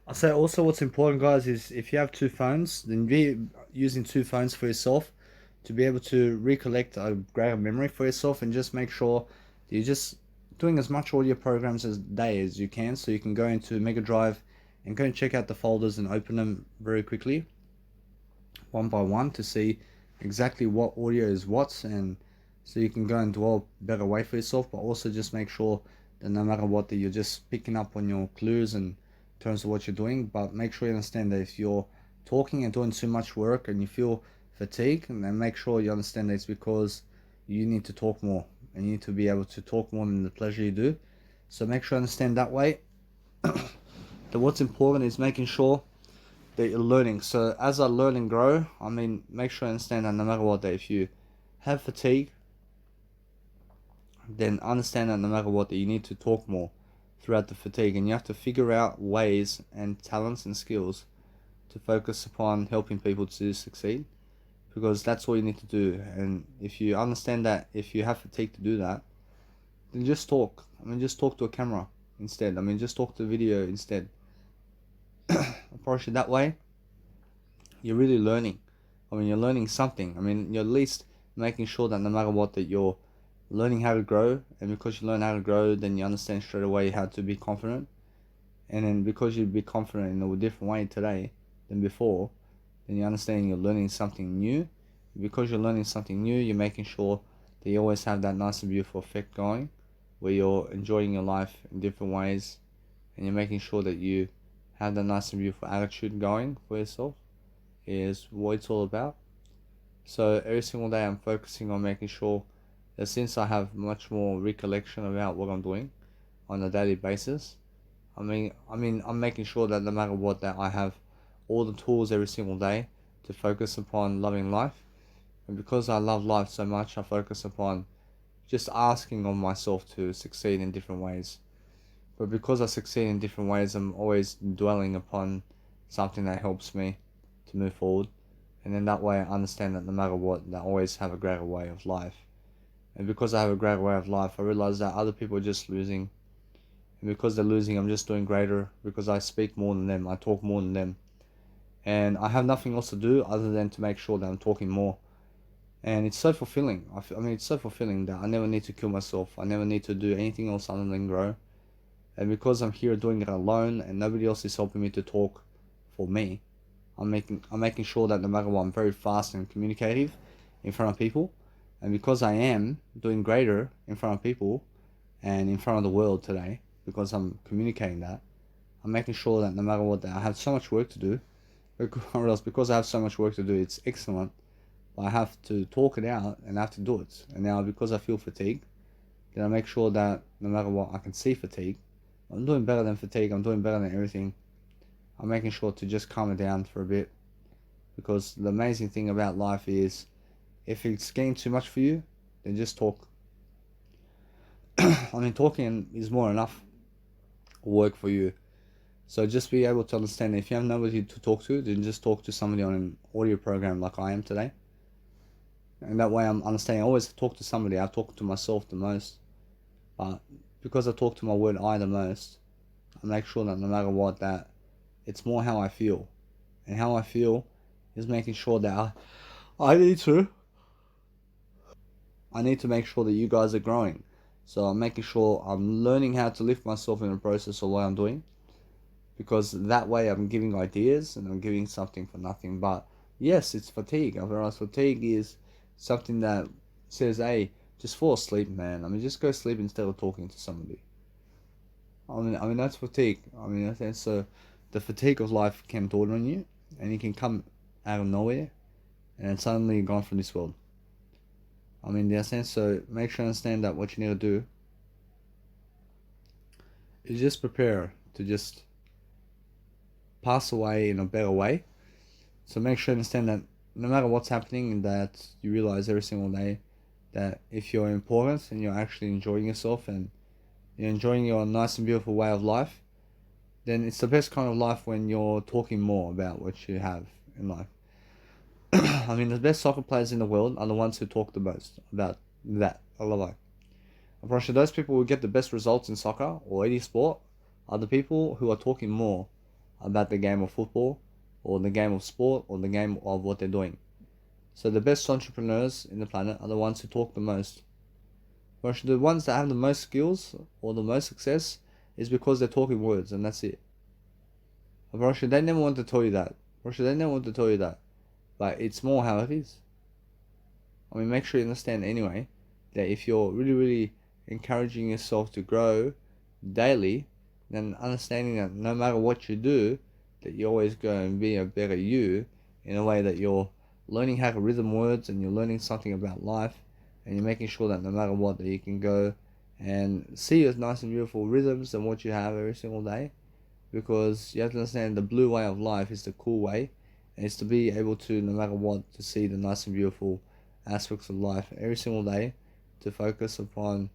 I say also what's important, guys, is if you have two phones, then be using two phones for yourself to be able to recollect a greater memory for yourself, and just make sure that you're just doing as much audio programs as day as you can, so you can go into Mega Drive and go and check out the folders and open them very quickly, one by one, to see exactly what audio is what, and so you can go and dwell better way for yourself. But also just make sure that no matter what, that you're just picking up on your clues and in terms of what you're doing. But make sure you understand that if you're talking and doing too much work and you feel fatigue, and then make sure you understand that it's because you need to talk more, and you need to be able to talk more than the pleasure you do. So make sure you understand that way. That what's important is making sure that you're learning. So as I learn and grow, I mean, make sure you understand that no matter what, that if you have fatigue, then understand that no matter what, that you need to talk more throughout the fatigue, and you have to figure out ways and talents and skills to focus upon helping people to succeed, because that's all you need to do. And if you understand that if you have fatigue to do that, then just talk. I mean, just talk to a camera instead. I mean, just talk to video instead. Approach it that way, you're really learning. I mean, you're learning something. I mean, you're at least making sure that no matter what, that you're learning how to grow. And because you learn how to grow, then you understand straight away how to be confident. And then because you be confident in a different way today than before, then you understand you're learning something new. Because you're learning something new, you're making sure that you always have that nice and beautiful effect going, where you're enjoying your life in different ways, and you're making sure that you have that nice and beautiful attitude going for yourself, is what it's all about. So every single day I'm focusing on making sure that since I have much more recollection about what I'm doing on a daily basis, I'm making sure that no matter what, that I have all the tools every single day to focus upon loving life. And because I love life so much, I focus upon just asking of myself to succeed in different ways. But because I succeed in different ways, I'm always dwelling upon something that helps me to move forward. And then that way I understand that no matter what, I always have a greater way of life. And because I have a greater way of life, I realize that other people are just losing. And because they're losing, I'm just doing greater, because I speak more than them, I talk more than them. And I have nothing else to do other than to make sure that I'm talking more. And it's so fulfilling. I mean, it's so fulfilling that I never need to kill myself. I never need to do anything else other than grow. And because I'm here doing it alone and nobody else is helping me to talk for me, I'm making sure that no matter what, I'm very fast and communicative in front of people. And because I am doing greater in front of people and in front of the world today, because I'm communicating that, I'm making sure that no matter what, that I have so much work to do. Or else, because I have so much work to do, it's excellent. But I have to talk it out and I have to do it. And now because I feel fatigue, then I make sure that no matter what, I can see fatigue. I'm doing better than fatigue. I'm doing better than everything. I'm making sure to just calm it down for a bit, because the amazing thing about life is if it's getting too much for you, then just talk. I mean, talking is more enough work for you. So just be able to understand that if you have nobody to talk to, then just talk to somebody on an audio program like I am today. And that way I'm understanding. I always talk to somebody. I talk to myself the most. But because I talk to my word I the most, I make sure that no matter what, that it's more how I feel. And how I feel is making sure that I need to. I need to make sure that you guys are growing. So I'm making sure I'm learning how to lift myself in the process of what I'm doing. Because that way I'm giving ideas and I'm giving something for nothing. But yes, it's fatigue. Otherwise, fatigue is something that says, hey, just fall asleep, man. I mean, just go sleep instead of talking to somebody. I mean that's fatigue. I mean, that's so the fatigue of life can dawn on you, and it can come out of nowhere, and then suddenly you're gone from this world. I mean, in that sense, so make sure you understand that what you need to do is just prepare to just pass away in a better way. So make sure you understand that no matter what's happening, that you realize every single day that if you're important and you're actually enjoying yourself and you're enjoying your nice and beautiful way of life, then it's the best kind of life when you're talking more about what you have in life. I mean, the best soccer players in the world are the ones who talk the most about that. I love it. I'm pretty sure those people who get the best results in soccer or any sport are the people who are talking more about the game of football or the game of sport or the game of what they're doing. So the best entrepreneurs in the planet are the ones who talk the most. The ones that have the most skills or the most success is because they're talking words, and that's it. They never want to tell you that. They never want to tell you that. But it's more how it is. I mean, make sure you understand anyway that if you're really, really encouraging yourself to grow daily, then understanding that no matter what you do, that you're always going to be a better you in a way that you're learning how to rhythm words and you're learning something about life, and you're making sure that no matter what, that you can go and see your nice and beautiful rhythms and what you have every single day, because you have to understand the blue way of life is the cool way, and it's to be able to, no matter what, to see the nice and beautiful aspects of life every single day, to focus upon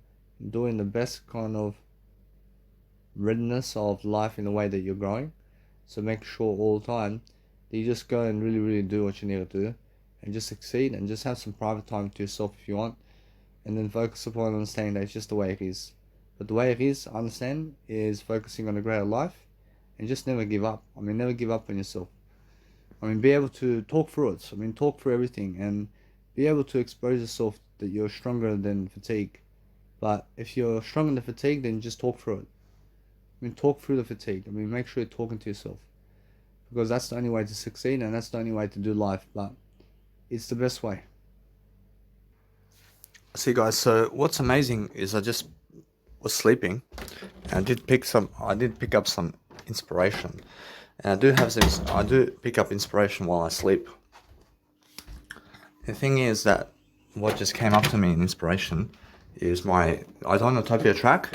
doing the best kind of readiness of life in the way that you're growing. So make sure all the time that you just go and really, really do what you need to do and just succeed, and just have some private time to yourself if you want, and then focus upon understanding that it's just the way it is. But the way it is, I understand, is focusing on a greater life and just never give up. I mean, never give up on yourself. I mean, be able to talk through it. I mean, talk through everything and be able to expose yourself that you're stronger than fatigue. But if you're stronger than fatigue, then just talk through it. I mean, talk through the fatigue. I mean, make sure you're talking to yourself, because that's the only way to succeed and that's the only way to do life. But it's the best way. See, guys, so what's amazing is I just was sleeping and I did pick up some inspiration. And I do pick up inspiration while I sleep. The thing is that what just came up to me in inspiration is my Idonotopia track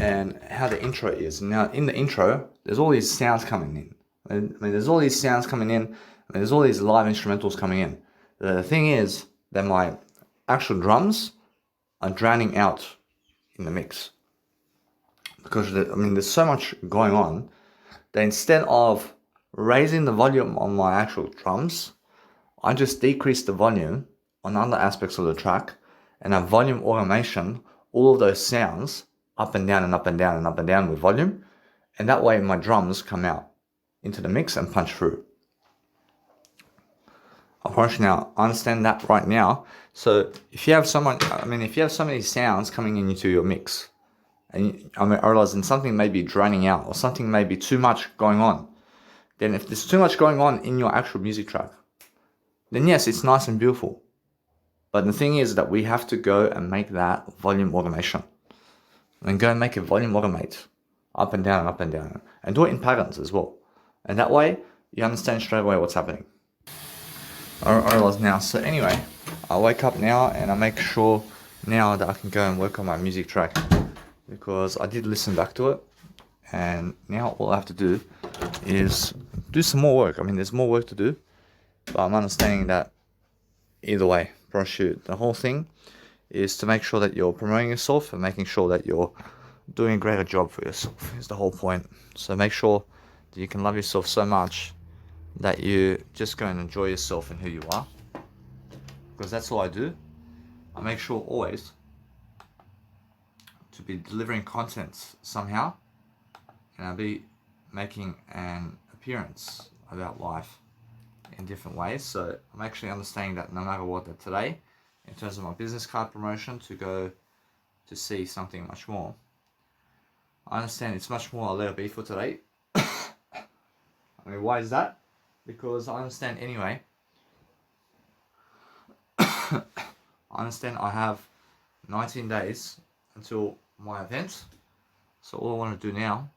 and how the intro is. Now, in the intro, there's all these sounds coming in. I mean, there's all these sounds coming in, and there's all these live instrumentals coming in. The thing is that my actual drums are drowning out in the mix. Because, there's so much going on that instead of raising the volume on my actual drums, I just decrease the volume on other aspects of the track and have volume automation, all of those sounds up and down and up and down and up and down with volume. And that way my drums come out into the mix and punch through. Of course, now, I understand that right now. So if you have so many sounds coming into your mix, and I realize then something may be draining out or something may be too much going on, then if there's too much going on in your actual music track, then yes, it's nice and beautiful. But the thing is that we have to go and make that volume automation. And go and make a volume automate up and down, and do it in patterns as well. And that way, you understand straight away what's happening. I realize now. So anyway, I wake up now and I make sure now that I can go and work on my music track, because I did listen back to it, and now all I have to do is do some more work. I mean, there's more work to do, but I'm understanding that either way, parachute, the whole thing is to make sure that you're promoting yourself and making sure that you're doing a greater job for yourself is the whole point. So make sure that you can love yourself so much that you just go and enjoy yourself and who you are, because that's all I do. I make sure always to be delivering content somehow, and I'll be making an appearance about life in different ways. So I'm actually understanding that no matter what, that today, in terms of my business card promotion, to go to see something much more, I understand it's much more a let it be for today. I mean, why is that? Because I understand anyway. I understand I have 19 days until my event. So all I want to do now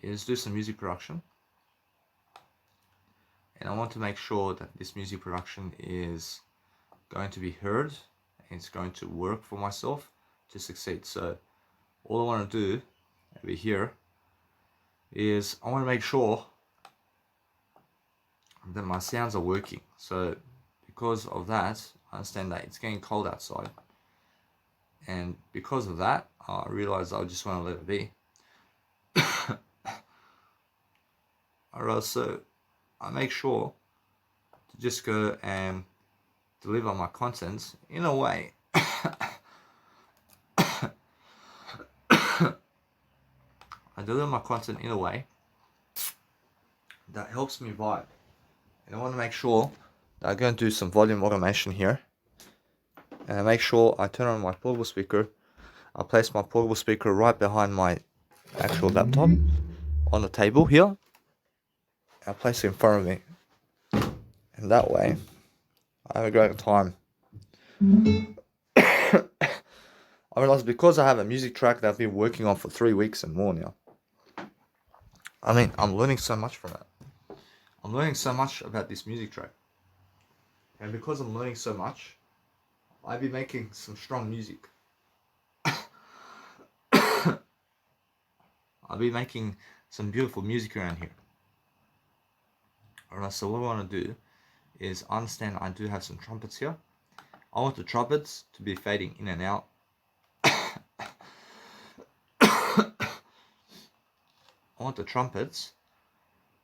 is do some music production. And I want to make sure that this music production is going to be heard and it's going to work for myself to succeed. So all I want to do over here is I want to make sure that my sounds are working. So because of that, I understand that it's getting cold outside, and because of that, I realized I just want to let it be. Alright, so I make sure to just go and deliver my content in a way I deliver my content in a way that helps me vibe. And I want to make sure that I go and do some volume automation here. And I make sure I turn on my portable speaker. I place my portable speaker right behind my actual laptop on the table here. I place it in front of me. And that way, I have a great time. I realize because I have a music track that I've been working on for 3 weeks and more now. I mean, I'm learning so much from it. I'm learning so much about this music track. And because I'm learning so much, I'll be making some strong music. I'll be making some beautiful music around here. Alright, so what I want to do is understand I do have some trumpets here. I want the trumpets to be fading in and out. I want the trumpets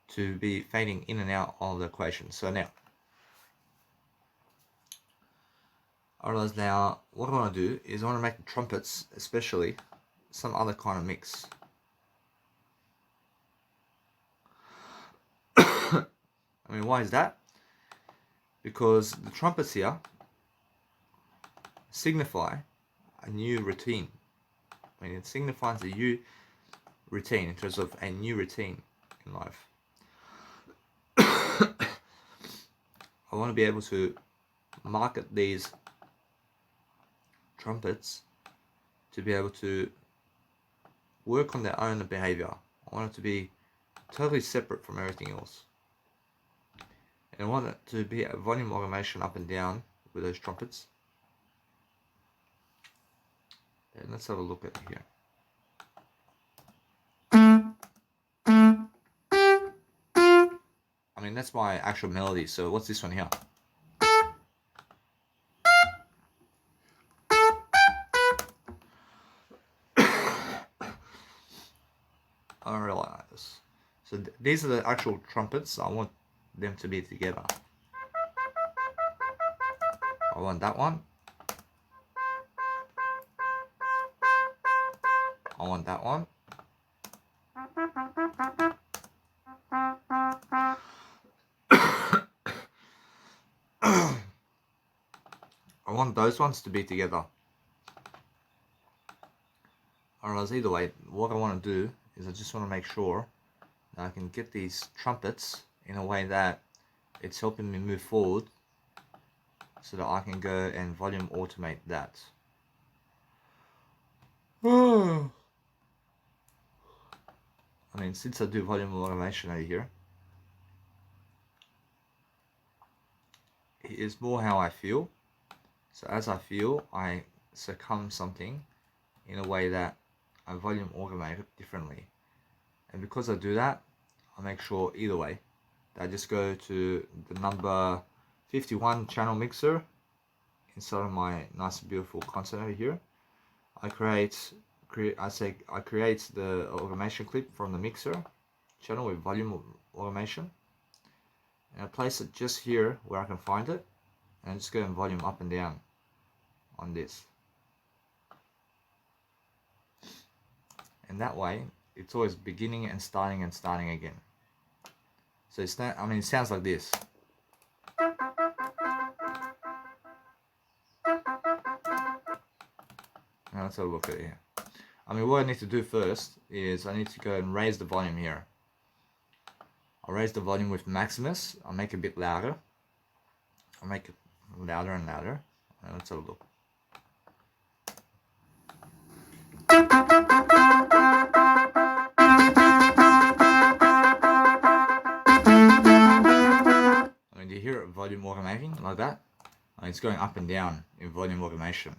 to be fading in and out of the equation. So now, alright, now what I want to do is I want to make the trumpets, especially, some other kind of mix. I mean, why is that? Because the trumpets here signify a new routine. I mean, it signifies a new routine in terms of a new routine in life. I want to be able to market these trumpets to be able to work on their own behavior. I want it to be totally separate from everything else. And I want it to be a volume automation up and down with those trumpets. And let's have a look at it here. I mean, that's my actual melody. So what's this one here? I realize. So these are the actual trumpets. I want them to be together. I want that one. I want that one. I want those ones to be together. Alright, either way, what I want to do is I just want to make sure that I can get these trumpets in a way that it's helping me move forward so that I can go and volume automate that. I mean, since I do volume automation over here, it is more how I feel. So as I feel, I succumb something in a way that I volume automate it differently. And because I do that, I make sure either way that I just go to the number 51 channel mixer inside of my nice beautiful console over here. I create the automation clip from the mixer channel with volume automation, and I place it just here where I can find it, and I just go and volume up and down on this, and that way it's always beginning and starting again. So it's not, I mean, it sounds like this. Now let's have a look at it here. I mean, what I need to do first is I need to go and raise the volume here. I'll raise the volume with Maximus. I'll make it a bit louder. I'll make it louder and louder. And let's have a look. I mean, do you hear it volume automating like that? I mean, it's going up and down in volume automation.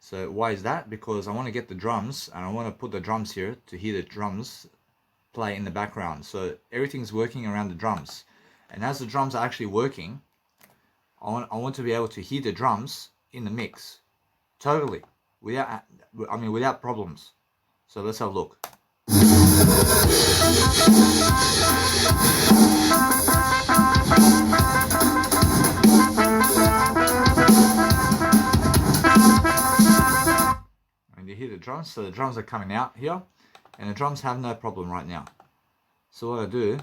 So why is that? Because I want to get the drums, and I want to put the drums here to hear the drums play in the background. So everything's working around the drums. And as the drums are actually working, I want to be able to hear the drums in the mix. Totally. Without problems. So let's have a look. And you hear the drums, so the drums are coming out here, and the drums have no problem right now. So what I do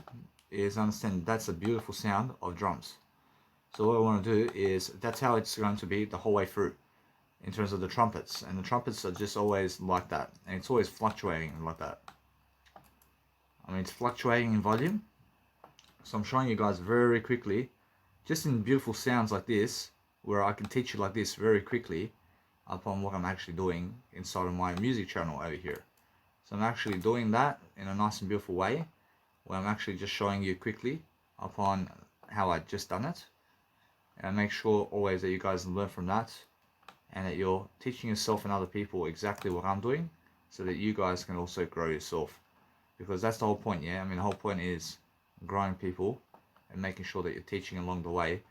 is understand that's a beautiful sound of drums. So what I want to do is, that's how it's going to be the whole way through in terms of the trumpets. And the trumpets are just always like that. And it's always fluctuating like that. I mean, it's fluctuating in volume. So I'm showing you guys very quickly, just in beautiful sounds like this, where I can teach you like this very quickly upon what I'm actually doing inside of my music channel over here. So I'm actually doing that in a nice and beautiful way, where I'm actually just showing you quickly upon how I just done it. And make sure always that you guys learn from that, and that you're teaching yourself and other people exactly what I'm doing, so that you guys can also grow yourself. Because that's the whole point, yeah? I mean, the whole point is growing people and making sure that you're teaching along the way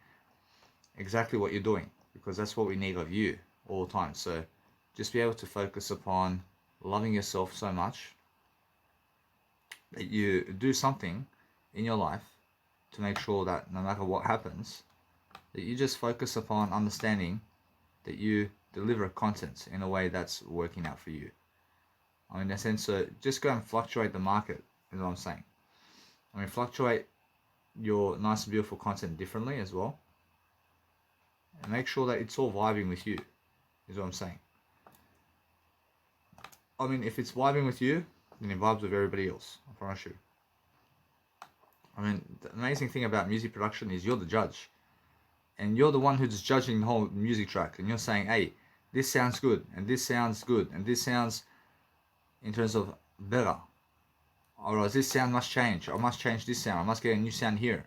exactly what you're doing, because that's what we need of you all the time. So just be able to focus upon loving yourself so much that you do something in your life to make sure that no matter what happens, that you just focus upon understanding that you deliver content in a way that's working out for you. I mean, in a sense, so just go and fluctuate the market, is what I'm saying. I mean, fluctuate your nice and beautiful content differently as well. And make sure that it's all vibing with you, is what I'm saying. I mean, if it's vibing with you, then it vibes with everybody else, I promise you. I mean, the amazing thing about music production is you're the judge. And you're the one who's judging the whole music track. And you're saying, hey, this sounds good, and this sounds good, and this sounds, in terms of, better. Or this sound must change. I must change this sound. I must get a new sound here.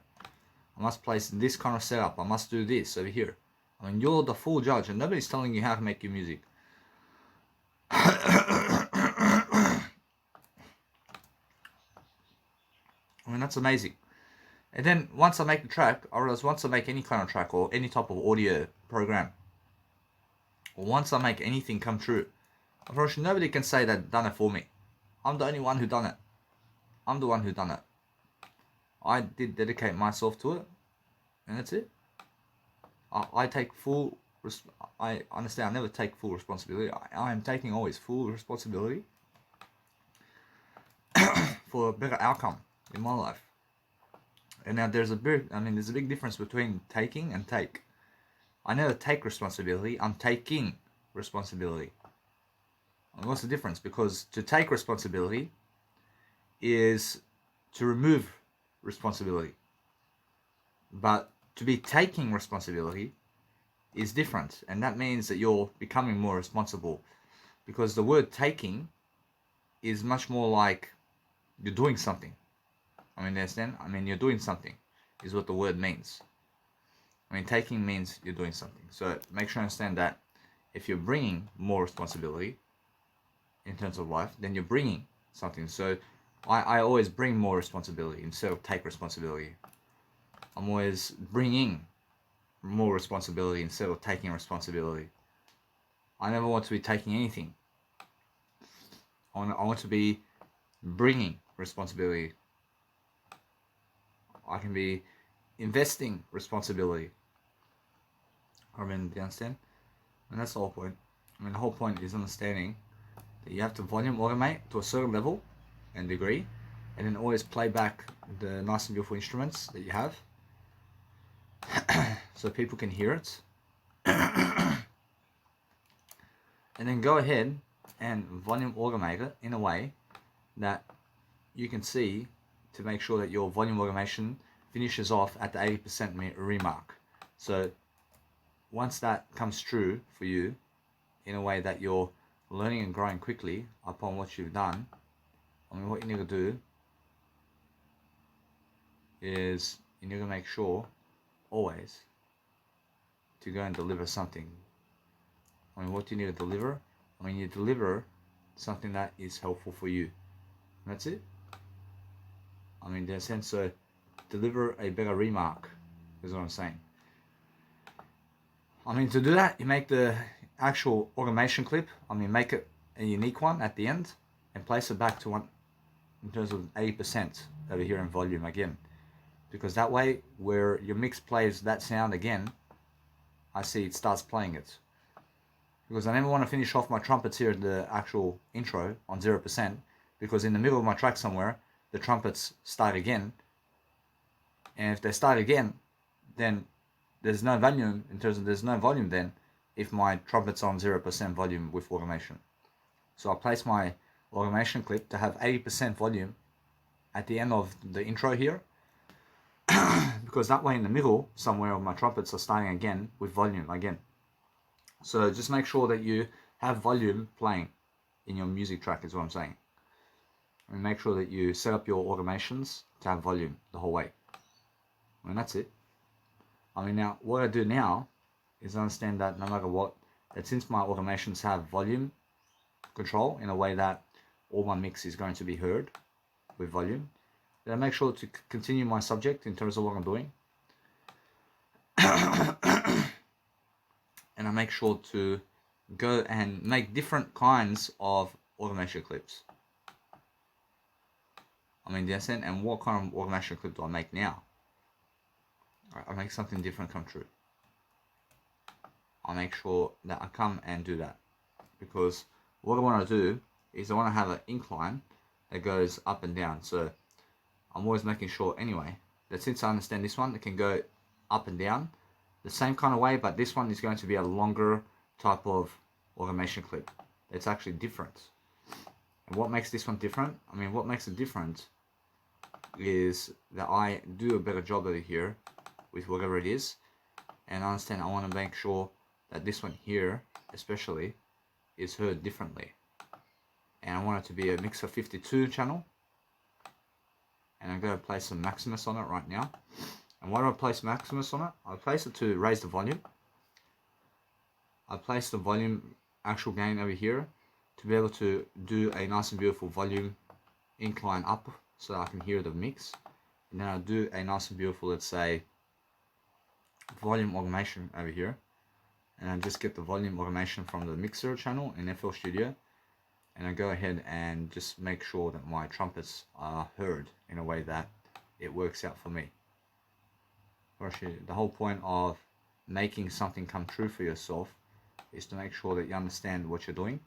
I must place this kind of setup. I must do this over here. I mean, you're the full judge, and nobody's telling you how to make your music. I mean, that's amazing. And then once I make the track, or else once I make any kind of track or any type of audio program, or once I make anything come true, of course nobody can say that done it for me. I'm the only one who done it. I'm the one who done it. I did dedicate myself to it, and that's it. I take full. I understand. I never take full responsibility. I am taking always full responsibility for a better outcome in my life. And now there's a big difference between taking and take. I never take responsibility. I'm taking responsibility. And what's the difference? Because to take responsibility is to remove responsibility. But to be taking responsibility is different, and that means that you're becoming more responsible, because the word taking is much more like you're doing something. I mean, understand? I mean, you're doing something is what the word means. I mean, taking means you're doing something. So make sure you understand that if you're bringing more responsibility in terms of life, then you're bringing something. So I always bring more responsibility instead of take responsibility. I'm always bringing more responsibility instead of taking responsibility. I never want to be taking anything. I want to be bringing responsibility. I can be investing responsibility. I mean, do you understand? And that's the whole point. I mean, the whole point is understanding that you have to volume automate to a certain level and degree, and then always play back the nice and beautiful instruments that you have so people can hear it. And then go ahead and volume automate it in a way that you can see, to make sure that your volume automation finishes off at the 80% remark. So once that comes true for you, in a way that you're learning and growing quickly upon what you've done, I mean, what you need to do is you need to make sure always to go and deliver something. I mean, what do you need to deliver? I mean, you deliver something that is helpful for you. And that's it. I mean, in a sense, so deliver a better remark is what I'm saying. I mean, to do that, you make the actual automation clip, I mean, make it a unique one at the end and place it back to one in terms of 80% over here in volume again. Because that way, where your mix plays that sound again, I see it starts playing it. Because I never want to finish off my trumpets here at the actual intro on 0%, because in the middle of my track somewhere, the trumpets start again, And if they start again, then there's no volume in terms of there's no volume then if my trumpet's on 0% volume with automation. So I place my automation clip to have 80% volume at the end of the intro here, because that way in the middle somewhere of my trumpets are starting again with volume again. So just make sure that you have volume playing in your music track is what I'm saying. And make sure that you set up your automations to have volume the whole way. And that's it. I mean, now what I do now is understand that no matter what, that since my automations have volume control in a way that all my mix is going to be heard with volume, then I make sure to continue my subject in terms of what I'm doing. And I make sure to go and make different kinds of automation clips. I mean, yes, and what kind of automation clip do I make now? I make something different come true. I make sure that I come and do that, because what I want to do is I want to have an incline that goes up and down. So I'm always making sure anyway that since I understand this one, it can go up and down the same kind of way, but this one is going to be a longer type of automation clip. It's actually different. And what makes this one different? I mean, what makes it different is that I do a better job over here with whatever it is, and I understand I want to make sure that this one here especially is heard differently, and I want it to be a mixer 52 channel, and I'm going to place some Maximus on it right now. And why do I place Maximus on it? I place it to raise the volume. I place the volume actual gain over here to be able to do a nice and beautiful volume incline up so that I can hear the mix. And then I do a nice and beautiful, let's say, volume automation over here, and I just get the volume automation from the mixer channel in FL Studio, and I go ahead and just make sure that my trumpets are heard in a way that it works out for me. Actually, the whole point of making something come true for yourself is to make sure that you understand what you're doing.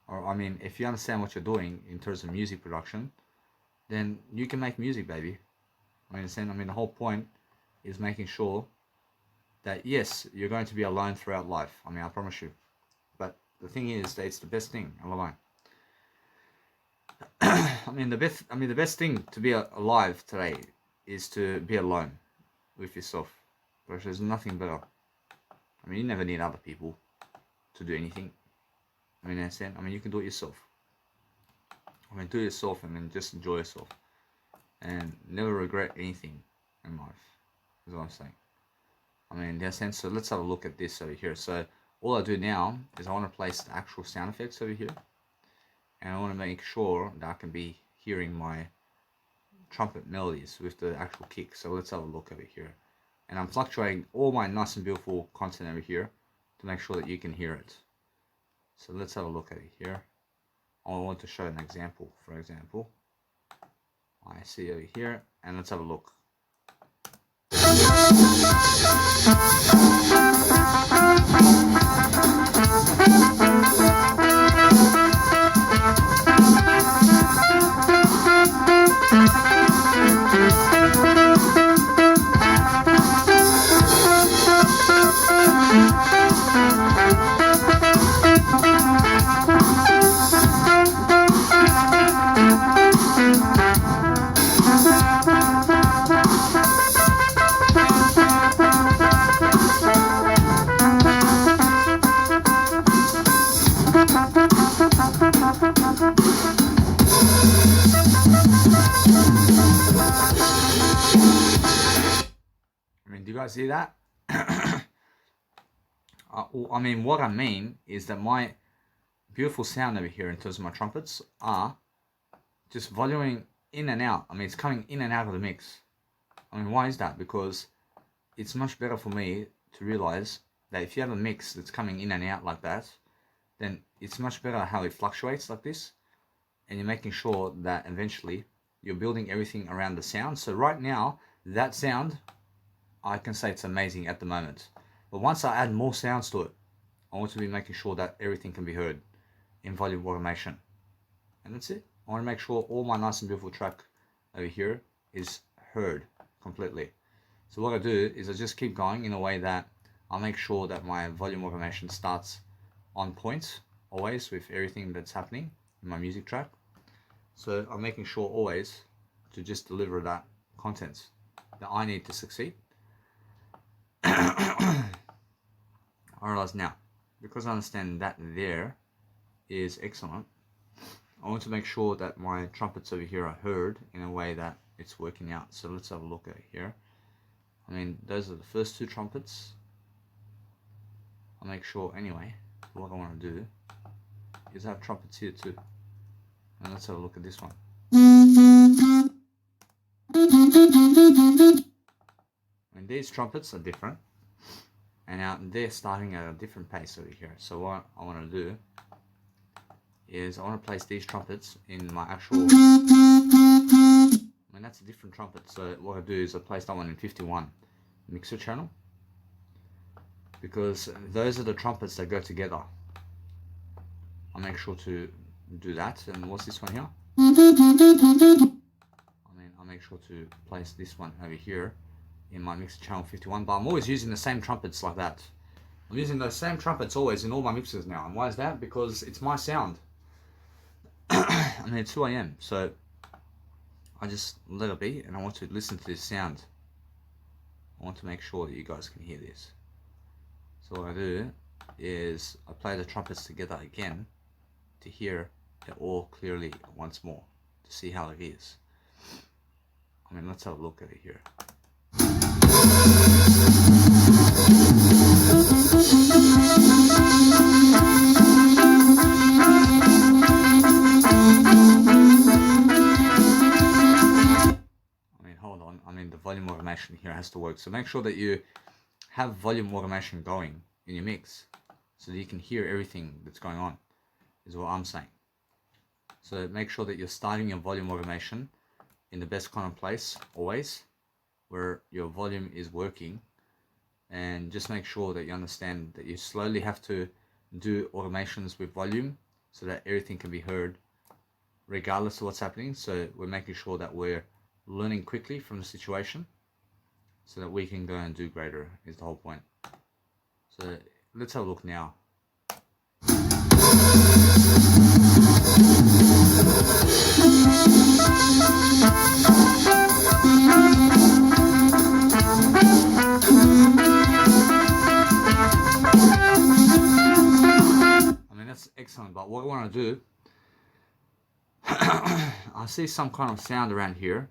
Or I mean, if you understand what you're doing in terms of music production, then you can make music, baby. I mean, the whole point is making sure that yes, you're going to be alone throughout life. I mean, I promise you. But the thing is that it's the best thing, alone. the best thing to be alive today is to be alone with yourself. Because there's nothing better. I mean, you never need other people to do anything. I mean, understand? I mean, you can do it yourself. I mean, do it yourself and then just enjoy yourself. And never regret anything in life, is what I'm saying. I mean, in that sense, so let's have a look at this over here. So all I do now is I want to place the actual sound effects over here. And I want to make sure that I can be hearing my trumpet melodies with the actual kick. So let's have a look over here. And I'm fluctuating all my nice and beautiful content over here to make sure that you can hear it. So let's have a look at it here. I want to show an example. For example, I see over here, and let's have a look. Do you guys see that? I mean, what I mean is that my beautiful sound over here in terms of my trumpets are just voluming in and out. I mean, it's coming in and out of the mix. I mean, why is that? Because it's much better for me to realize that if you have a mix that's coming in and out like that, then it's much better how it fluctuates like this, and you're making sure that eventually you're building everything around the sound. So right now, that sound, I can say it's amazing at the moment. But once I add more sounds to it, I want to be making sure that everything can be heard in volume automation. And that's it. I want to make sure all my nice and beautiful track over here is heard completely. So what I do is I just keep going in a way that I'll make sure that my volume automation starts on point always with everything that's happening in my music track. So I'm making sure always to just deliver that content that I need to succeed. I realize now, because I understand that there is excellent, I want to make sure that my trumpets over here are heard in a way that it's working out. So let's have a look at here. I mean, those are the first two trumpets. I'll make sure anyway, what I want to do is have trumpets here too. And let's have a look at this one. And these trumpets are different. And now they're starting at a different pace over here. So what I want to do is I want to place these trumpets in my actual... I mean, that's a different trumpet. So what I do is I place that one in 51 mixer channel, because those are the trumpets that go together. I'll make sure to do that. And what's this one here? I'll make sure to place this one over here in my mixer channel 51, but I'm always using the same trumpets like that. I'm using those same trumpets always in all my mixers now. And why is that? Because it's my sound. I mean, it's who I am. So I just let it be, and I want to listen to this sound. I want to make sure that you guys can hear this. So what I do is I play the trumpets together again to hear it all clearly once more, to see how it is. I mean, let's have a look at it here. I mean, hold on. I mean, the volume automation here has to work. So make sure that you have volume automation going in your mix so that you can hear everything that's going on, is what I'm saying. So make sure that you're starting your volume automation in the best kind of place always, where your volume is working, and just make sure that you understand that you slowly have to do automations with volume so that everything can be heard regardless of what's happening. So we're making sure that we're learning quickly from the situation so that we can go and do greater, is the whole point. So let's have a look now. I mean, that's excellent, but what I want to do, I see some kind of sound around here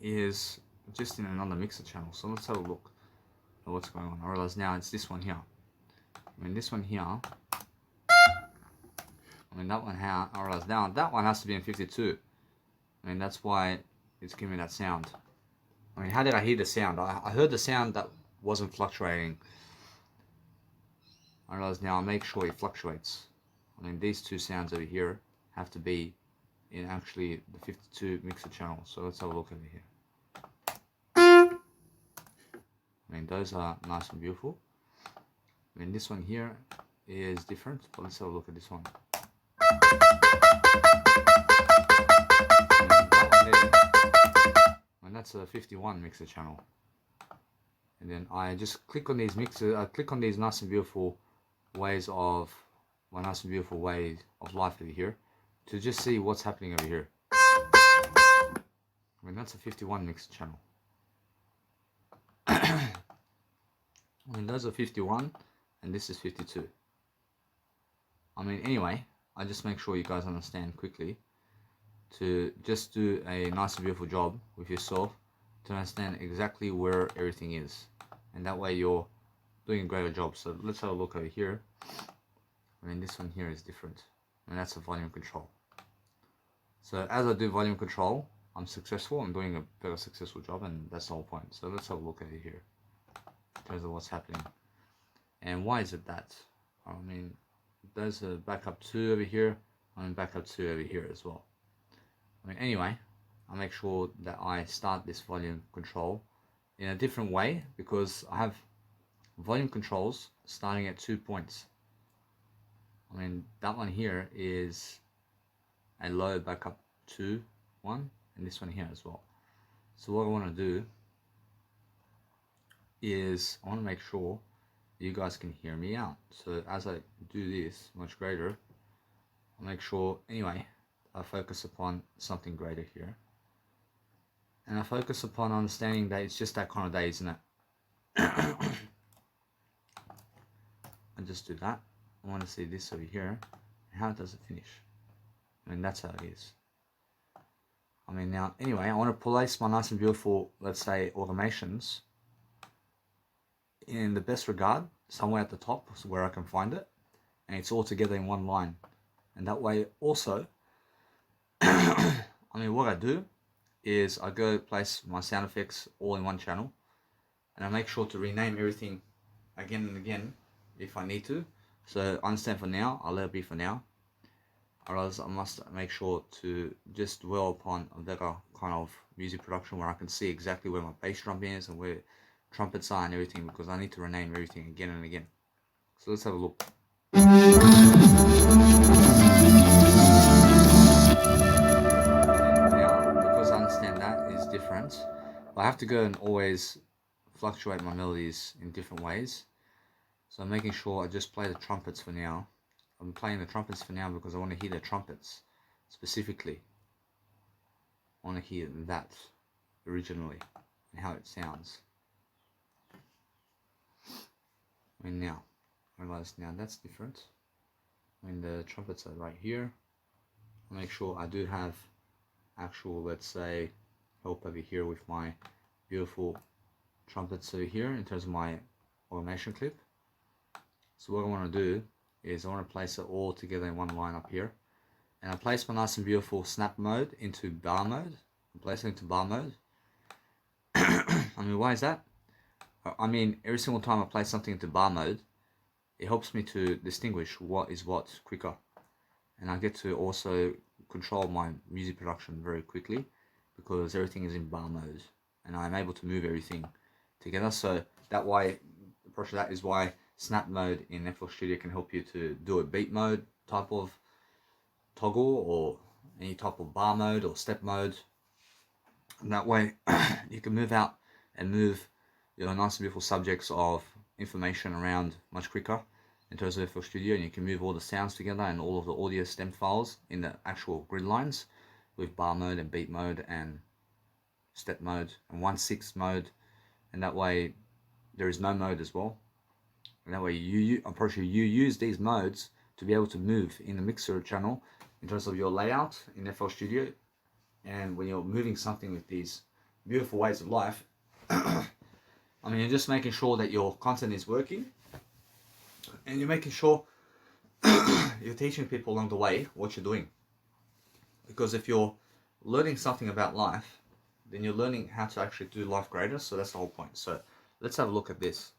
is just in another mixer channel. So let's have a look at what's going on. I realize now it's this one here. I mean, this one here. I mean, that one here. I realize now that one has to be in 52. I mean, that's why it's giving me that sound. I mean, how did I hear the sound? I heard the sound that wasn't fluctuating. I realize now I make sure it fluctuates. I mean, these two sounds over here have to be in actually the 52 mixer channel. So let's have a look over here. I mean, those are nice and beautiful. I mean, this one here is different, but let's have a look at this one. And that's a 51 mixer channel. And then I just click on these mixers. I click on these nice and beautiful ways of nice and beautiful way of life over here to just see what's happening over here. I mean, that's a 51 mixer channel. I mean, those are 51 and this is 52. I mean, anyway, I just make sure you guys understand quickly to just do a nice and beautiful job with yourself to understand exactly where everything is, and that way you're doing a greater job. So let's have a look over here. I mean, this one here is different, and that's a volume control. So as I do volume control, I'm successful. I'm doing a better successful job, and that's the whole point. So let's have a look at it here in terms of what's happening. And why is it that? I mean, there's a backup 2 over here, and backup 2 over here as well. I mean, anyway, I make sure that I start this volume control in a different way because I have volume controls starting at 2 points. I mean, that one here is a low backup 2, 1, and this one here as well. So what I want to do is I want to make sure you guys can hear me out. So as I do this much greater, I'll make sure, anyway, I focus upon something greater here. And I focus upon understanding that it's just that kind of day, isn't it? I just do that. I want to see this over here. How does it finish? I mean, that's how it is. I mean, now, anyway, I want to place my nice and beautiful, let's say, automations in the best regard, somewhere at the top where I can find it. And it's all together in one line. And that way also, I mean, what I do is I go place my sound effects all in one channel. And I make sure to rename everything again and again if I need to. So understand for now, I'll let it be for now. Or else I must make sure to just dwell upon a better kind of music production where I can see exactly where my bass drum is and where trumpets are and everything, because I need to rename everything again and again. So let's have a look. Now, because I understand that is different, I have to go and always fluctuate my melodies in different ways. So I'm making sure I just play the trumpets for now. I'm playing the trumpets for now because I want to hear the trumpets specifically. I want to hear that originally and how it sounds. I mean, now, realize now that's different. I mean, the trumpets are right here. I'll make sure I do have actual, let's say, help over here with my beautiful trumpets over here in terms of my automation clip. So what I want to do is I want to place it all together in one line up here. And I place my nice and beautiful snap mode into bar mode. I place it into bar mode. I mean, why is that? I mean, every single time I place something into bar mode, it helps me to distinguish what is what quicker. And I get to also control my music production very quickly because everything is in bar mode. And I'm able to move everything together. So that way, the process of that is why snap mode in FL Studio can help you to do a beat mode type of toggle or any type of bar mode or step mode. And that way you can move out and move your nice and beautiful subjects of information around much quicker in terms of FL Studio, and you can move all the sounds together and all of the audio stem files in the actual grid lines with bar mode and beat mode and step mode and 1/6 mode, and that way there is no mode as well. And that way I'm pretty sure you use these modes to be able to move in the mixer channel in terms of your layout in FL Studio. And when you're moving something with these beautiful ways of life, I mean, you're just making sure that your content is working, and you're making sure you're teaching people along the way what you're doing. Because if you're learning something about life, then you're learning how to actually do life greater. So that's the whole point. So let's have a look at this.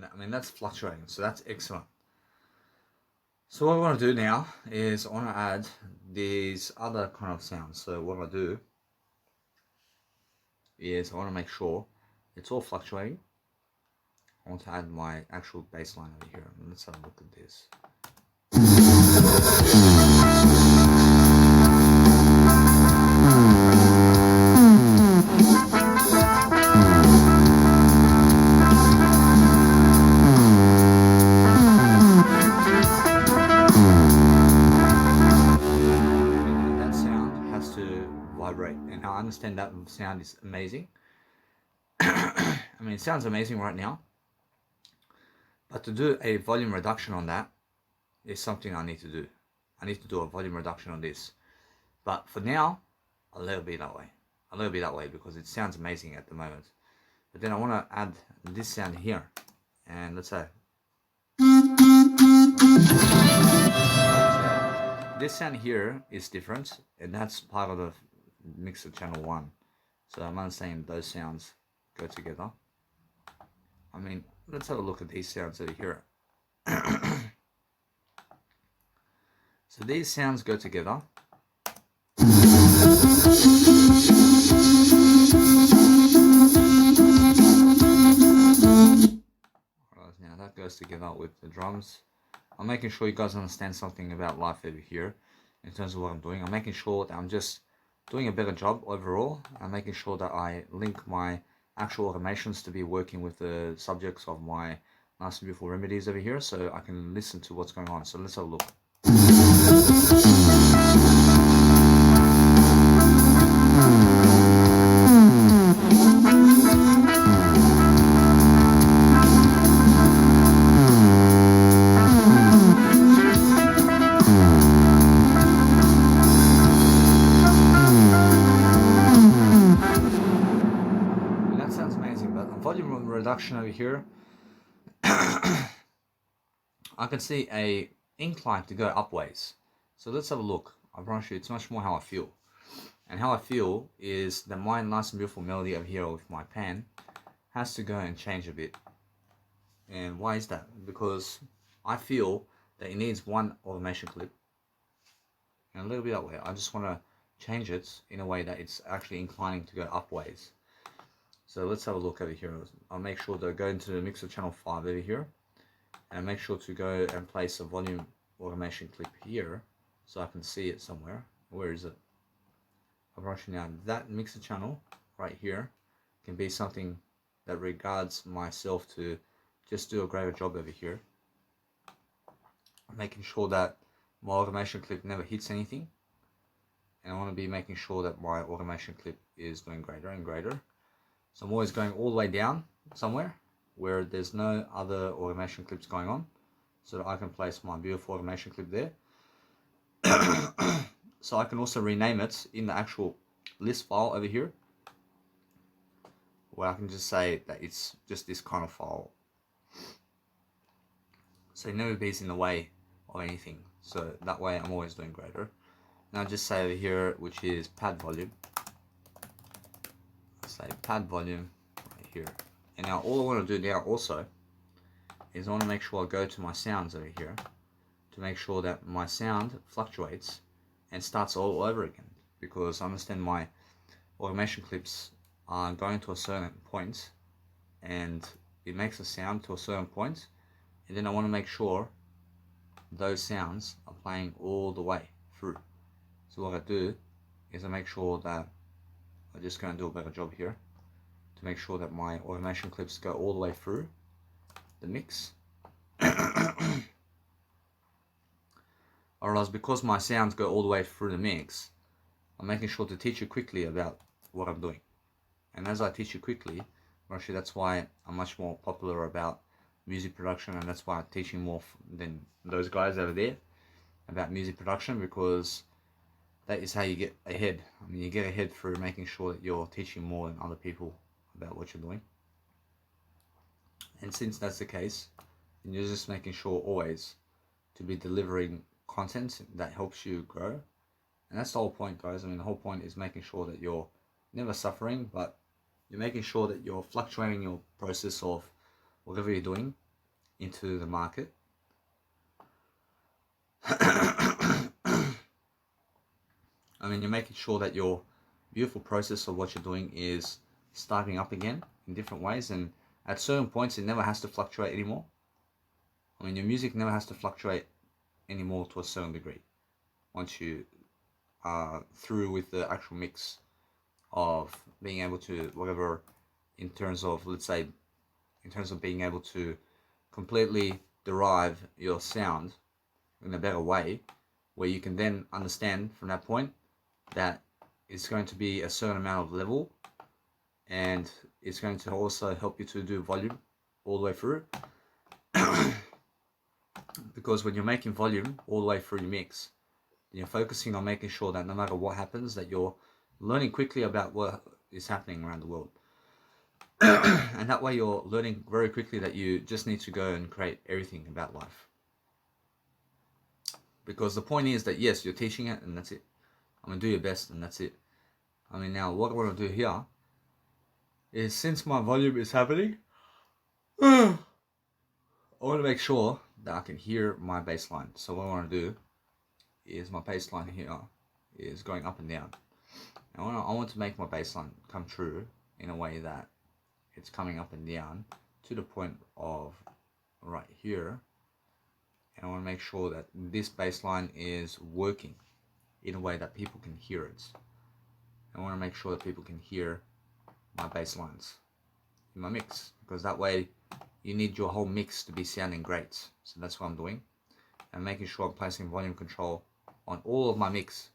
I mean, that's fluctuating, so that's excellent. So what I want to do now is I want to add these other kind of sounds. So what I do is I want to make sure it's all fluctuating. I want to add my actual bass line over here. Let's have a look at this. That sound has to vibrate, and I understand that sound is amazing. I mean, it sounds amazing right now, but to do a volume reduction on that is something I need to do. I need to do a volume reduction on this, but for now I'll let it be that way. I'll let it be that way because it sounds amazing at the moment. But then I want to add this sound here, and let's say this sound here is different, and that's part of the mixer channel 1. So I'm understanding those sounds go together. I mean, let's have a look at these sounds over here. So these sounds go together. Now that goes together with the drums. I'm making sure you guys understand something about life over here in terms of what I'm doing. I'm making sure that I'm just doing a better job overall. I'm making sure that I link my actual automations to be working with the subjects of my nice and beautiful remedies over here, so I can listen to what's going on. So let's have a look. Volume reduction over here, I can see a incline to go upways. So let's have a look. I promise you it's much more how I feel. And how I feel is that my nice and beautiful melody over here with my pan has to go and change a bit. And why is that? Because I feel that it needs one automation clip and a little bit that way. I just want to change it in a way that it's actually inclining to go upways. So let's have a look over here. I'll make sure to go into the mixer channel 5 over here and make sure to go and place a volume automation clip here so I can see it somewhere. Where is it? I'm rushing now. That mixer channel right here can be something that regards myself to just do a greater job over here. I'm making sure that my automation clip never hits anything, and I want to be making sure that my automation clip is doing greater and greater. So I'm always going all the way down somewhere where there's no other automation clips going on, so that I can place my beautiful automation clip there. So I can also rename it in the actual list file over here, where I can just say that it's just this kind of file. So it never be in the way of anything. So that way I'm always doing greater. And I'll just say over here, which is pad volume. Say pad volume right here. And now all I want to do now also is I want to make sure I go to my sounds over here to make sure that my sound fluctuates and starts all over again, because I understand my automation clips are going to a certain point and it makes a sound to a certain point, and then I want to make sure those sounds are playing all the way through. So what I do is I make sure that I'm just going to do a better job here to make sure that my automation clips go all the way through the mix. Or else, because my sounds go all the way through the mix, I'm making sure to teach you quickly about what I'm doing. And as I teach you quickly, actually that's why I'm much more popular about music production, and that's why I'm teaching more than those guys over there about music production, because that is how you get ahead. I mean, you get ahead through making sure that you're teaching more than other people about what you're doing. And since that's the case, then you're just making sure always to be delivering content that helps you grow. And that's the whole point, guys. I mean, the whole point is making sure that you're never suffering, but you're making sure that you're fluctuating your process of whatever you're doing into the market. I mean, you're making sure that your beautiful process of what you're doing is starting up again in different ways, and at certain points it never has to fluctuate anymore. I mean, your music never has to fluctuate anymore to a certain degree once you are through with the actual mix of being able to whatever, in terms of, let's say, in terms of being able to completely derive your sound in a better way, where you can then understand from that point that it's going to be a certain amount of level, and it's going to also help you to do volume all the way through. Because when you're making volume all the way through your mix, you're focusing on making sure that no matter what happens, that you're learning quickly about what is happening around the world. And that way you're learning very quickly that you just need to go and create everything about life. Because the point is that, yes, you're teaching it and that's it. I'm going to do your best and that's it. I mean, now what I want to do here is, since my volume is happening, I want to make sure that I can hear my bass line. So what I want to do is my bass line here is going up and down. I want to make my bass line come true in a way that it's coming up and down to the point of right here. And I want to make sure that this bass line is working in a way that people can hear it. I want to make sure that people can hear my bass lines in my mix, because that way you need your whole mix to be sounding great. So that's what I'm doing. And making sure I'm placing volume control on all of my mix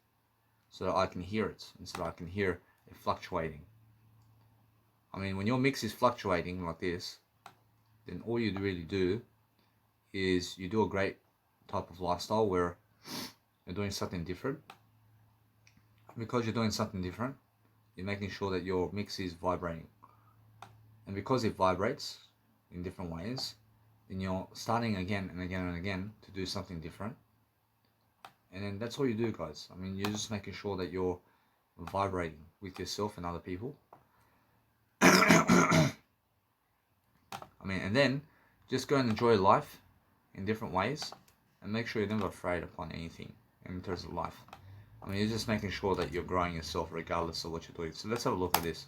so that I can hear it, and so that I can hear it fluctuating. I mean, when your mix is fluctuating like this, then all you really do is you do a great type of lifestyle where you're doing something different. Because you're doing something different, you're making sure that your mix is vibrating. And because it vibrates in different ways, then you're starting again and again and again to do something different. And then that's all you do, guys. I mean, you're just making sure that you're vibrating with yourself and other people. I mean, and then just go and enjoy life in different ways, and make sure you're never afraid upon anything in terms of life. I mean, you're just making sure that you're growing yourself regardless of what you're doing. So let's have a look at this.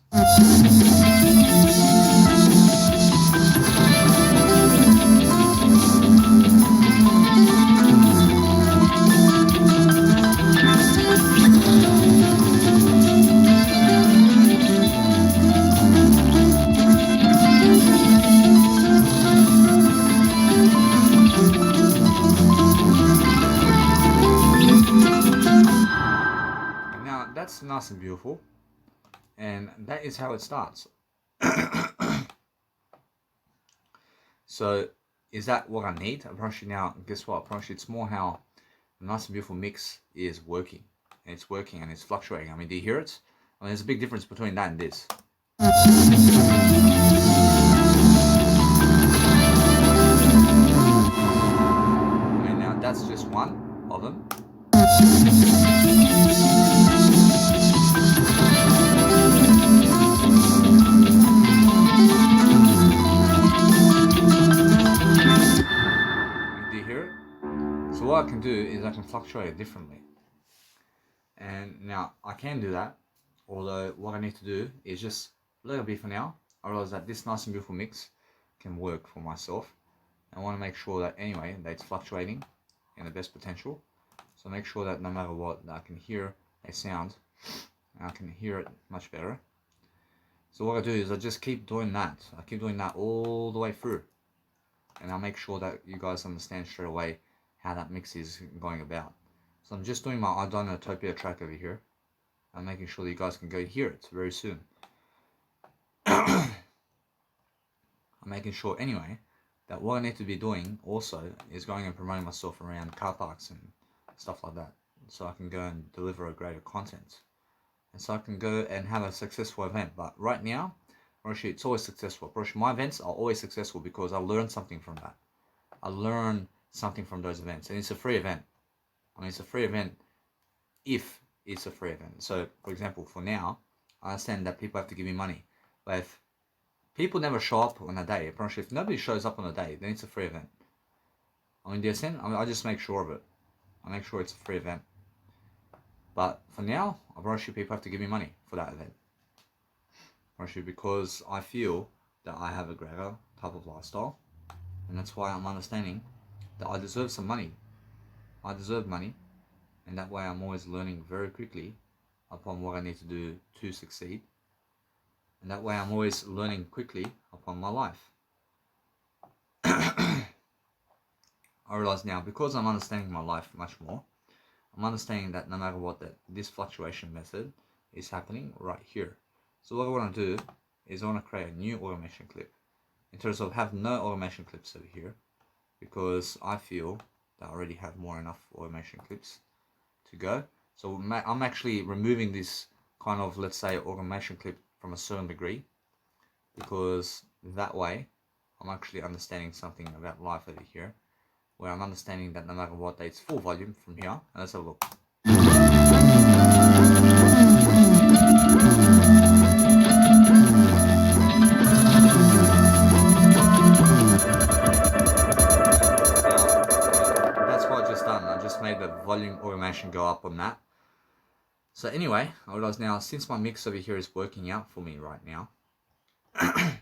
Now that's nice and beautiful, and that is how it starts. So is that what I need? Apparently now, guess what? Apparently it's more how a nice and beautiful mix is working. And it's working and it's fluctuating. I mean, do you hear it? I mean, there's a big difference between that and this. I mean, now that's just one of them. So what I can do is I can fluctuate it differently. And now I can do that, although what I need to do is just let it be for now. I realize that this nice and beautiful mix can work for myself. I want to make sure that anyway, that it's fluctuating in the best potential. So make sure that no matter what, I can hear a sound, and I can hear it much better. So what I do is I just keep doing that. I keep doing that all the way through. And I'll make sure that you guys understand straight away how that mix is going about. So I'm just doing my Idonotopia track over here. I'm making sure that you guys can go hear it very soon. I'm making sure anyway that what I need to be doing also is going and promoting myself around car parks and stuff like that, so I can go and deliver a greater content, and so I can go and have a successful event. But right now, actually, it's always successful. My events are always successful because I learn something from that. I learn something from those events, and it's a free event. I mean, it's a free event if it's a free event. So, for example, for now, I understand that people have to give me money, but if people never show up on a day, apparently if nobody shows up on a day, then it's a free event. I mean, do you understand? I mean, I just make sure of it. I make sure it's a free event. But for now, apparently people have to give me money for that event. Apparently because I feel that I have a greater type of lifestyle, and that's why I'm understanding that I deserve some money. I deserve money, and that way I'm always learning very quickly upon what I need to do to succeed. And that way I'm always learning quickly upon my life. I realize now, because I'm understanding my life much more, I'm understanding that no matter what, that this fluctuation method is happening right here. So what I want to do is I want to create a new automation clip. In terms of have no automation clips over here, because I feel that I already have more enough automation clips to go. So I'm actually removing this kind of, let's say, automation clip from a certain degree, because that way I'm actually understanding something about life over here, where I'm understanding that no matter what, it's full volume from here. And let's have a look. automation go up on that. So anyway, I realize now, since my mix over here is working out for me right now, I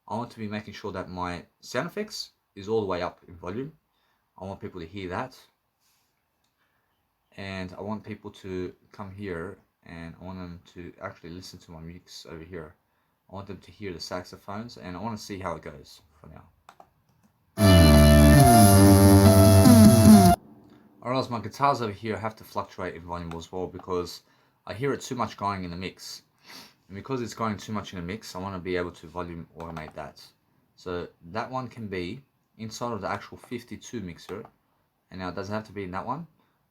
want to be making sure that my sound effects is all the way up in volume. I want people to hear that. And I want people to come here and I want them to actually listen to my mix over here. I want them to hear the saxophones and I want to see how it goes for now. I realize my guitars over here have to fluctuate in volume as well because I hear it too much going in the mix. And because it's going too much in the mix, I want to be able to volume automate that. So that one can be inside of the actual 52 mixer. And now it doesn't have to be in that one.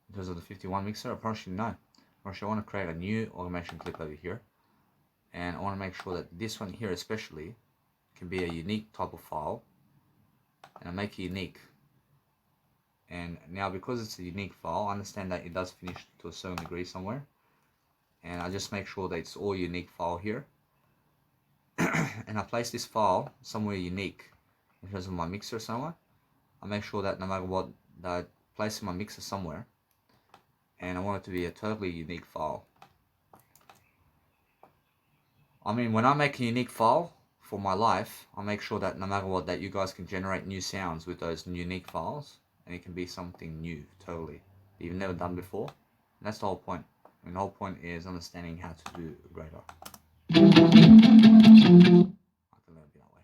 In terms of the 51 mixer, I promise you no. I want to create a new automation clip over here. And I want to make sure that this one here especially can be a unique type of file. And I make it unique. And now because it's a unique file, I understand that it does finish to a certain degree somewhere. And I just make sure that it's all unique file here. And I place this file somewhere unique in terms of my mixer somewhere. I make sure that no matter what, that I place my mixer somewhere. And I want it to be a totally unique file. I mean, when I make a unique file for my life, I make sure that no matter what, that you guys can generate new sounds with those unique files. And it can be something new, totally, that you've never done before. And that's the whole point. And the whole point is understanding how to do greater. I can learn it that way.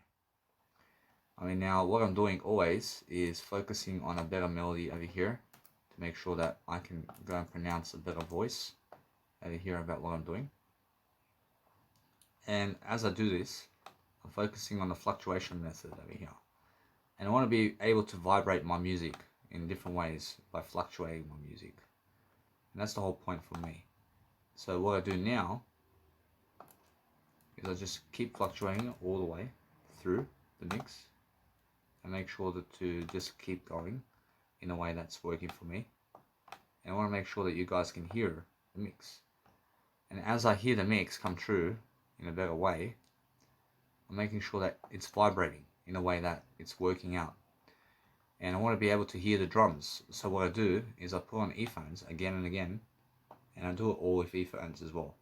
I mean, now what I'm doing always is focusing on a better melody over here to make sure that I can go and pronounce a better voice over here about what I'm doing. And as I do this, I'm focusing on the fluctuation method over here. And I want to be able to vibrate my music in different ways by fluctuating my music. And that's the whole point for me. So what I do now is I just keep fluctuating it all the way through the mix and make sure that to just keep going in a way that's working for me. And I want to make sure that you guys can hear the mix. And as I hear the mix come true in a better way, I'm making sure that it's vibrating in a way that it's working out. And I want to be able to hear the drums. So what I do is I put on earphones again and again, and I do it all with earphones as well.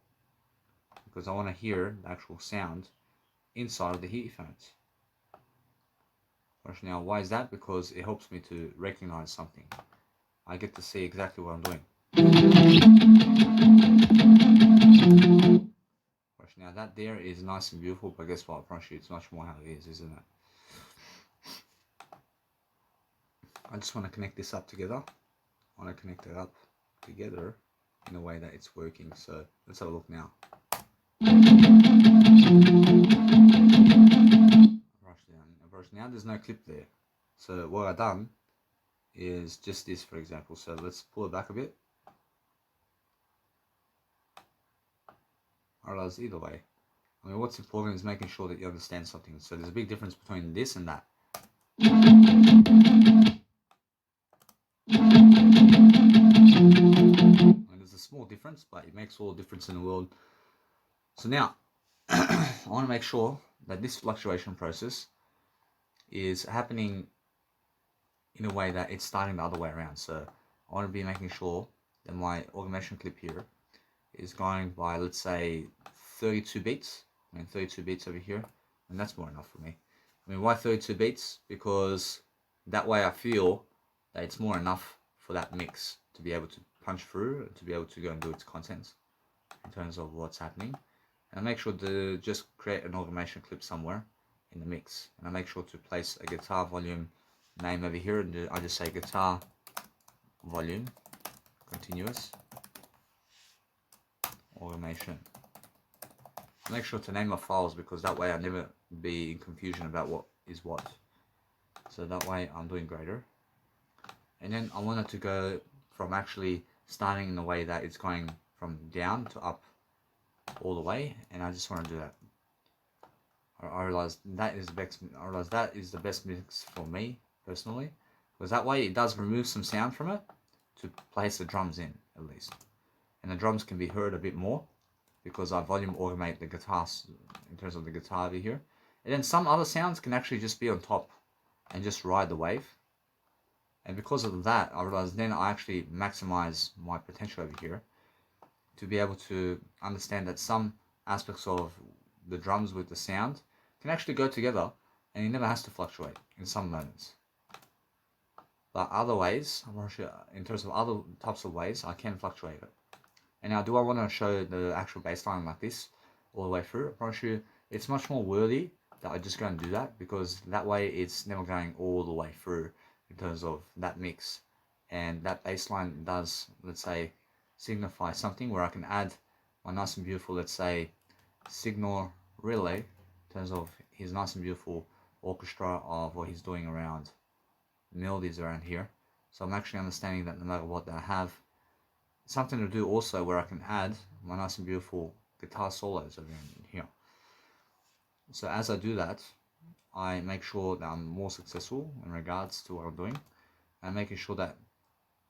Because I want to hear the actual sound inside of the earphones. Now, why is that? Because it helps me to recognize something. I get to see exactly what I'm doing. Now that there is nice and beautiful, but guess what? I promise you it's much more how it is, isn't it? I just want to connect this up together. I want to connect it up together in a way that it's working. So let's have a look now. Now there's no clip there. So what I've done is just this, for example. So let's pull it back a bit. I realize either way. I mean, what's important is making sure that you understand something. So there's a big difference between this and that. And there's a small difference, but it makes all the difference in the world. So now, I want to make sure that this fluctuation process is happening in a way that it's starting the other way around. So I want to be making sure that my automation clip here is going by, let's say, 32 beats. I mean, 32 beats over here, and that's more enough for me. I mean, why 32 beats? Because that way I feel that it's more enough for that mix to be able to punch through, to be able to go and do its contents in terms of what's happening. And I make sure to just create an automation clip somewhere in the mix. And I make sure to place a guitar volume name over here, and I just say guitar volume continuous automation. Make sure to name my files because that way I never be in confusion about what is what. So that way I'm doing greater. And then I want it to go from actually starting in the way that it's going from down to up all the way, and I just want to do that. I realize that is the best. I realize that is the best mix for me personally, because that way it does remove some sound from it to place the drums in at least, and the drums can be heard a bit more because I volume automate the guitars in terms of the guitar over here, and then some other sounds can actually just be on top and just ride the wave. And because of that, I realized then I actually maximize my potential over here to be able to understand that some aspects of the drums with the sound can actually go together, and it never has to fluctuate in some moments. But other ways, in terms of other types of ways, I can fluctuate it. And now, do I want to show the actual bass line like this all the way through? I promise you, it's much more worthy that I just go and do that, because that way it's never going all the way through in terms of that mix. And that bass line does, let's say, signify something where I can add my nice and beautiful, let's say, signal relay in terms of his nice and beautiful orchestra of what he's doing around melodies around here. So I'm actually understanding that no matter what, that I have something to do also where I can add my nice and beautiful guitar solos around here. So as I do that, I make sure that I'm more successful in regards to what I'm doing, and making sure that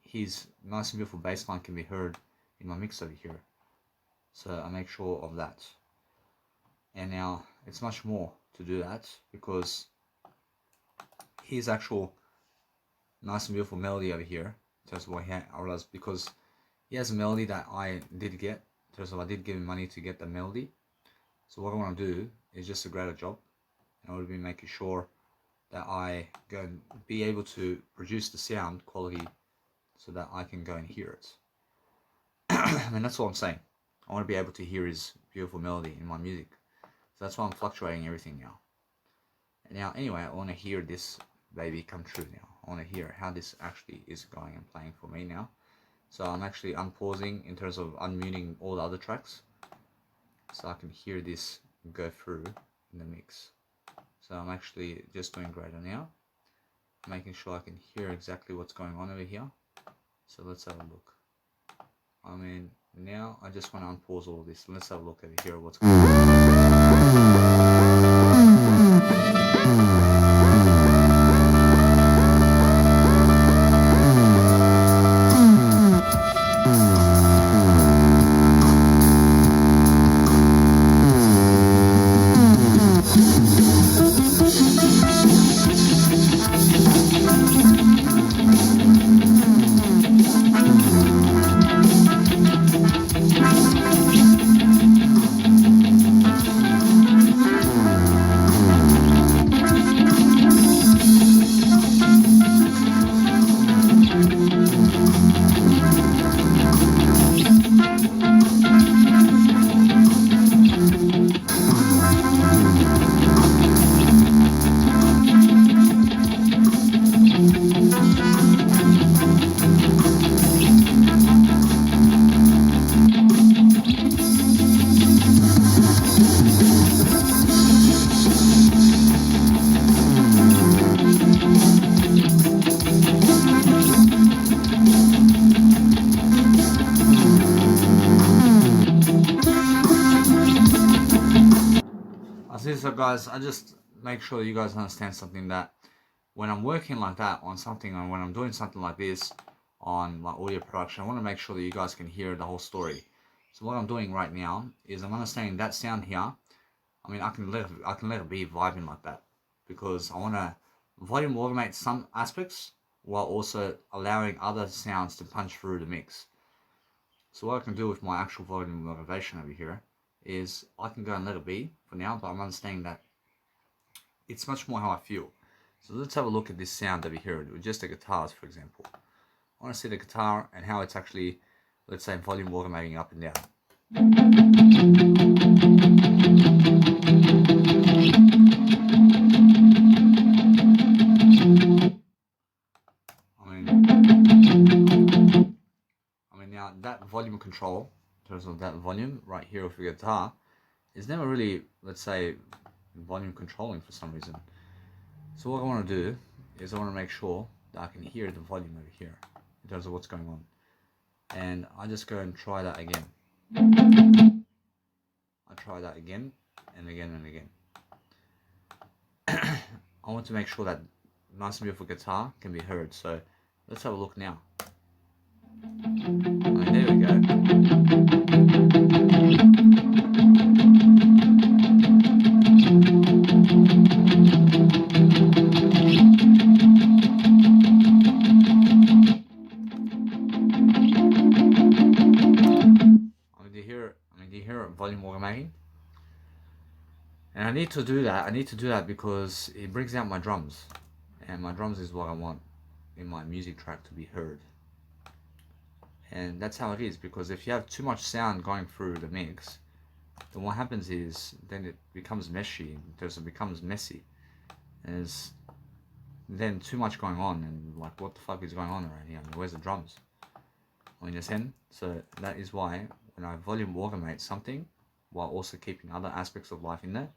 his nice and beautiful bass line can be heard in my mix over here. So I make sure of that. And now it's much more to do that, because his actual nice and beautiful melody over here, in terms of what I realized, because he has a melody that I did get, in terms of I did give him money to get the melody. So what I want to do is just a greater job, and I would be making sure that I go and be able to produce the sound quality so that I can go and hear it. And that's what I'm saying. I want to be able to hear his beautiful melody in my music. So that's why I'm fluctuating everything now. And now, anyway, I want to hear this baby come true now. I want to hear how this actually is going and playing for me now. So I'm actually unpausing in terms of unmuting all the other tracks, so I can hear this go through in the mix. So I'm actually just doing greater now, making sure I can hear exactly what's going on over here. So let's have a look. I mean, now I just want to unpause all this. Let's have a look over here what's going on. So guys, I just make sure you guys understand something, that when I'm working like that on something, and when I'm doing something like this on my audio production, I want to make sure that you guys can hear the whole story. So what I'm doing right now is I'm understanding that sound here. I mean, I can let it be vibing like that, because I want to volume automate some aspects while also allowing other sounds to punch through the mix. So what I can do with my actual volume motivation over here is I can go and let it be for now, but I'm understanding that it's much more how I feel. So let's have a look at this sound over here with just the guitars, for example. I want to see the guitar and how it's actually, let's say, volume automating up and down. I mean now that volume control, in terms of that volume right here with the guitar, is never really, let's say, volume controlling for some reason. So what I want to do is I want to make sure that I can hear the volume over here in terms of what's going on. And I just go and try that again. I try that again and again and again. I want to make sure that nice and beautiful guitar can be heard. So let's have a look now. Right, there we go. need to do that. I need to do that because it brings out my drums. And my drums is what I want in my music track to be heard. And that's how it is, because if you have too much sound going through the mix, then what happens is then it becomes messy. It becomes messy. And there's then too much going on, and like, what the fuck is going on around here? I mean, where's the drums? I mean, understand? So that is why when I volume automate something while also keeping other aspects of life in there,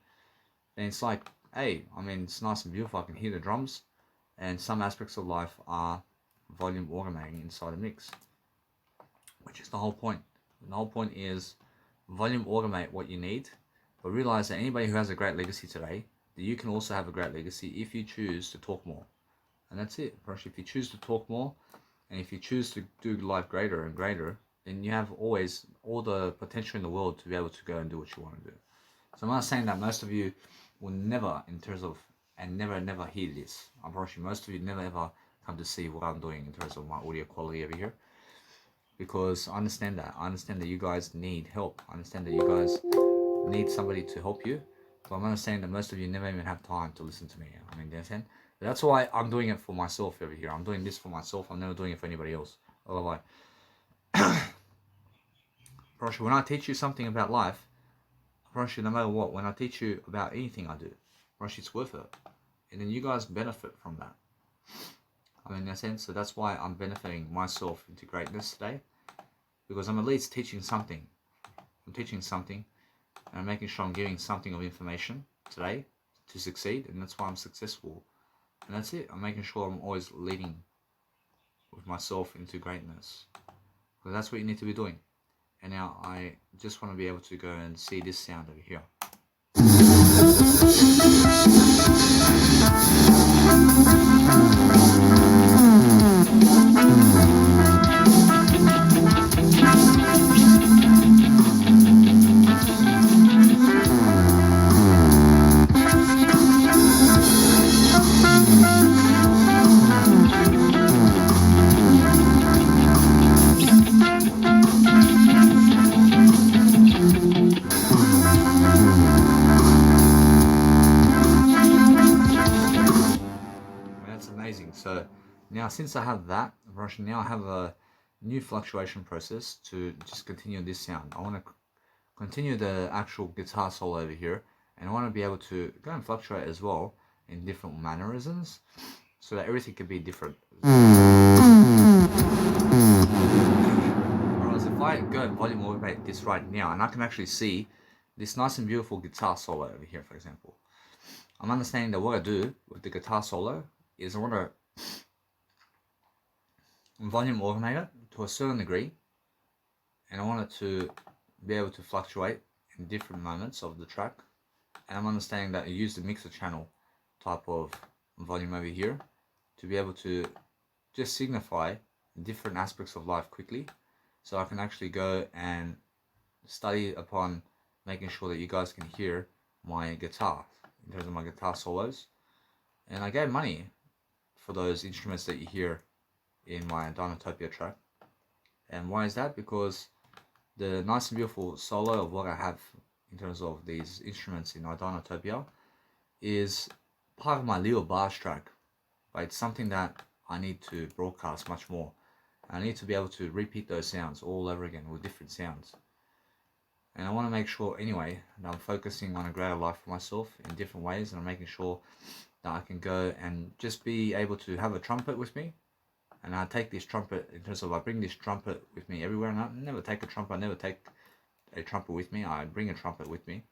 then it's like, hey, I mean, it's nice and beautiful. I can hear the drums, and some aspects of life are volume automating inside a mix, which is the whole point. And the whole point is volume automate what you need, but realize that anybody who has a great legacy today, that you can also have a great legacy if you choose to talk more. And that's it. If you choose to talk more, and if you choose to do life greater and greater, then you have always all the potential in the world to be able to go and do what you want to do. So I'm not saying that most of you will never, in terms of, and never hear this. I promise you, most of you never ever come to see what I'm doing in terms of my audio quality over here. Because I understand that. I understand that you guys need help. I understand that you guys need somebody to help you. But I'm understanding that most of you never even have time to listen to me. I mean, you understand? That's why I'm doing it for myself over here. I'm doing this for myself. I'm never doing it for anybody else. Otherwise, when I teach you something about life, no matter what, when I teach you about anything I do, it's worth it. And then you guys benefit from that. I mean, in a sense, so that's why I'm benefiting myself into greatness today, because I'm at least teaching something. I'm teaching something, and I'm making sure I'm giving something of information today to succeed, and that's why I'm successful. And that's it. I'm making sure I'm always leading with myself into greatness, because that's what you need to be doing. And now I just want to be able to go and see this sound over here. So now, since I have that, now I have a new fluctuation process to just continue this sound. I want to continue the actual guitar solo over here, and I want to be able to go and fluctuate as well in different mannerisms, so that everything can be different. Whereas if I go and volume automate this right now, and I can actually see this nice and beautiful guitar solo over here, for example, I'm understanding that what I do with the guitar solo is I want to volume automate it to a certain degree, and I want it to be able to fluctuate in different moments of the track. And I'm understanding that I use the mixer channel type of volume over here to be able to just signify different aspects of life quickly, so I can actually go and study upon making sure that you guys can hear my guitar in terms of my guitar solos. And I gave money for those instruments that you hear in my Dynatopia track. And why is that? Because the nice and beautiful solo of what I have in terms of these instruments in Dynatopia is part of my Leo Bars track, but it's something that I need to broadcast much more. I need to be able to repeat those sounds all over again with different sounds. And I want to make sure anyway that I'm focusing on a greater life for myself in different ways, and I'm making sure that I can go and just be able to have a trumpet with me. And I take this trumpet in terms of I bring this trumpet with me everywhere, and I never take a trumpet. I never take a trumpet with me. I bring a trumpet with me,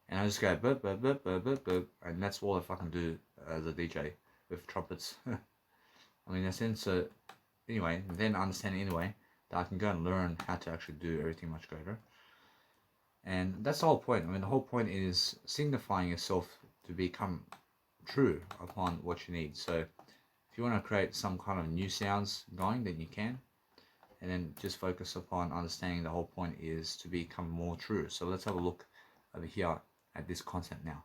and I just go burp, burp, burp, burp, burp, burp, and that's all I fucking do as a DJ with trumpets. I mean, in a sense, anyway, then I understand anyway that I can go and learn how to actually do everything much greater. And that's the whole point. I mean, the whole point is signifying yourself to become true upon what you need. So if you want to create some kind of new sounds going, then you can. And then just focus upon understanding the whole point is to become more true. So let's have a look over here at this concept now.